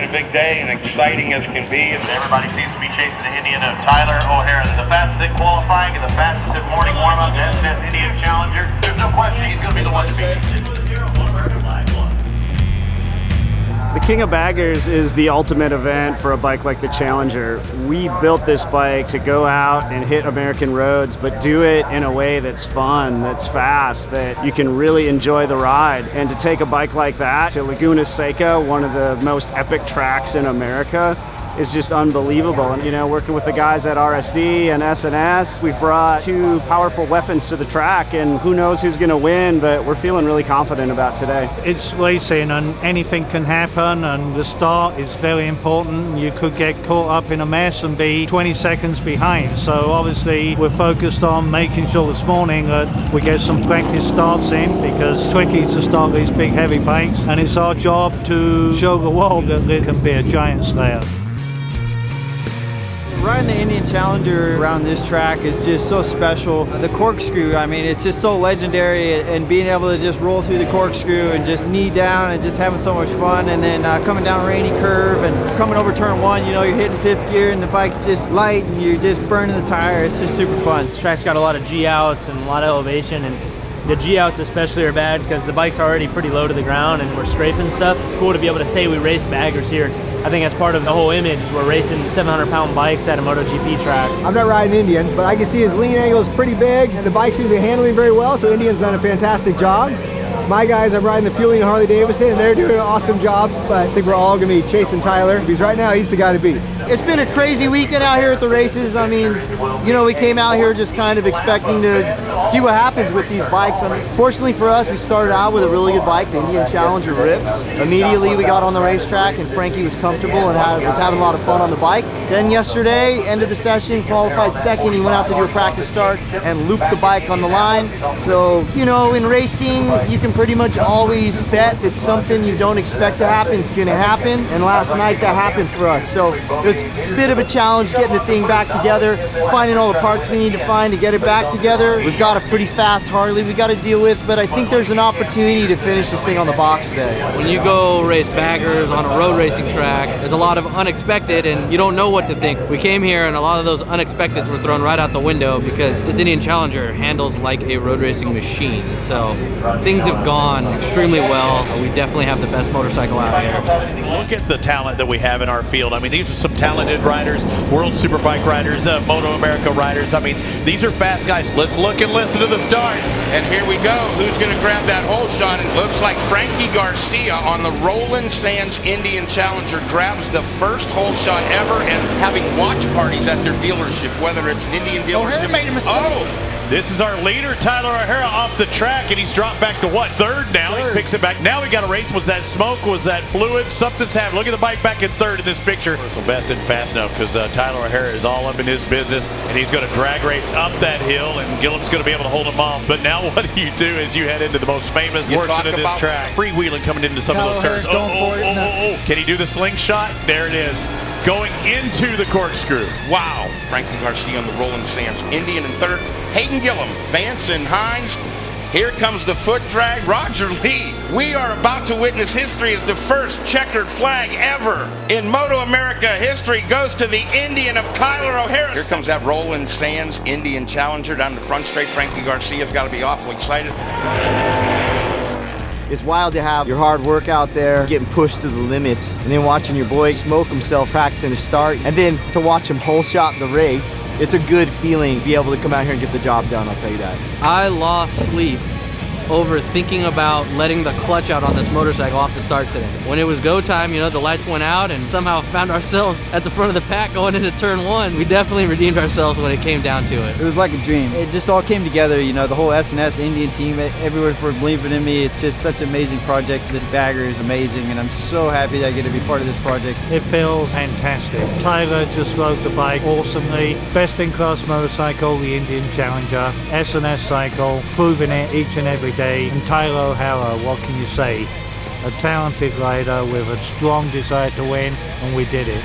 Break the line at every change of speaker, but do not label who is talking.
a big day and exciting as can be. Everybody seems to be chasing the Indian of Tyler O'Hara, the fastest in qualifying and the fastest in morning warm-up, the S&S Indian Challenger. There's no question he's going to be the one to beat.
The King of Baggers is the ultimate event for a bike like the Challenger. We built this bike to go out and hit American roads, but do it in a way that's fun, that's fast, that you can really enjoy the ride. And to take a bike like that to Laguna Seca, one of the most epic tracks in America, is just unbelievable. And you know, working with the guys at RSD and S&S, we've brought two powerful weapons to the track, and who knows who's going to win, but we're feeling really confident about today.
It's racing and anything can happen, and the start is very important. You could get caught up in a mess and be 20 seconds behind. So obviously we're focused on making sure this morning that we get some practice starts in, because it's tricky to start these big heavy bikes, and it's our job to show the world that there can be a giant slayer.
Riding the Indian Challenger around this track is just so special. The corkscrew, I mean, it's just so legendary, and being able to just roll through the corkscrew and just knee down and just having so much fun, and then coming down a rainy curve and coming over turn one, you know, you're hitting fifth gear and the bike's just light and you're just burning the tire. It's just super fun.
This track's got a lot of G-outs and a lot of elevation, and the G-outs especially are bad because the bike's already pretty low to the ground and we're scraping stuff. It's cool to be able to say we race baggers here. I think that's part of the whole image. We're racing 700-pound bikes at a MotoGP track.
I'm not riding Indian, but I can see his lean angle is pretty big, and the bike seems to be handling very well, so Indian's done a fantastic job. My guys, I'm riding the Fueling Harley-Davidson, and they're doing an awesome job, but I think we're all going to be chasing Tyler, because right now he's the guy to beat.
It's been a crazy weekend out here at the races. I mean, you know, we came out here just kind of expecting to see what happens with these bikes. I mean, fortunately for us, we started out with a really good bike, the Indian Challenger Rips. Immediately we got on the racetrack and Frankie was comfortable and was having a lot of fun on the bike. Then yesterday, end of the session, qualified second. He went out to do a practice start and looped the bike on the line. So, you know, in racing, you can pretty much always bet that something you don't expect to happen is going to happen. And last night that happened for us. So it was a bit of a challenge getting the thing back together, finding all the parts we need to find to get it back together. We've got a pretty fast Harley we got to deal with, but I think there's an opportunity to finish this thing on the box today.
When you go race baggers on a road racing track, there's a lot of unexpected and you don't know what to think. We came here and a lot of those unexpecteds were thrown right out the window because this Indian Challenger handles like a road racing machine. So things have gone extremely well. We definitely have the best motorcycle out here.
Look at the talent that we have in our field. I mean, these are some talented riders, World Superbike riders, Moto America riders. I mean, these are fast guys. Let's look and listen to the start.
And here we go. Who's going to grab that hole shot? It looks like Frankie Garcia on the Roland Indian Challenger grabs the first hole shot ever, and having watch parties at their dealership, whether it's an Indian dealership.
O'Hara made a mistake.
Oh!
This is our leader, Tyler O'Hara, off the track, and he's dropped back to what, third now? He picks it back. Now we got a race. Was that smoke? Was that fluid? Something's happened. Look at the bike back in third in this picture. Sylvester isn't fast enough because Tyler O'Hara is all up in his business, and he's going to drag race up that hill, and Gilliam's going to be able to hold him off. But now what do you do is you head into the most famous portion of this track. Freewheeling coming into some of those turns. Can he do the slingshot? There it is. Going into the corkscrew.
Wow. Frankie Garcia on the Roland Sands. Indian in third. Hayden Gilliam, Vance and Hines. Here comes the foot drag. Roger Lee. We are about to witness history as the first checkered flag ever in Moto America history goes to the Indian of Tyler O'Hara. Here comes that Roland Sands Indian Challenger down the front straight. Frankie Garcia's got to be awful excited.
It's wild to have your hard work out there, getting pushed to the limits, and then watching your boy smoke himself practicing a start, and then to watch him hole shot the race. It's a good feeling to be able to come out here and get the job done, I'll tell you that.
I lost sleep over thinking about letting the clutch out on this motorcycle off the start today. When it was go time, you know, the lights went out and somehow found ourselves at the front of the pack going into turn one. We definitely redeemed ourselves when it came down to it.
It was like a dream. It just all came together, you know, the whole S&S Indian team, everyone for believing in me. It's just such an amazing project. This bagger is amazing, and I'm so happy that I get to be part of this project.
It feels fantastic. Tyler just rode the bike awesomely. Best in class motorcycle, the Indian Challenger. S&S Cycle, proving it each and every day. And Tyler O'Hara, what can you say? A talented rider with a strong desire to win, and we did it.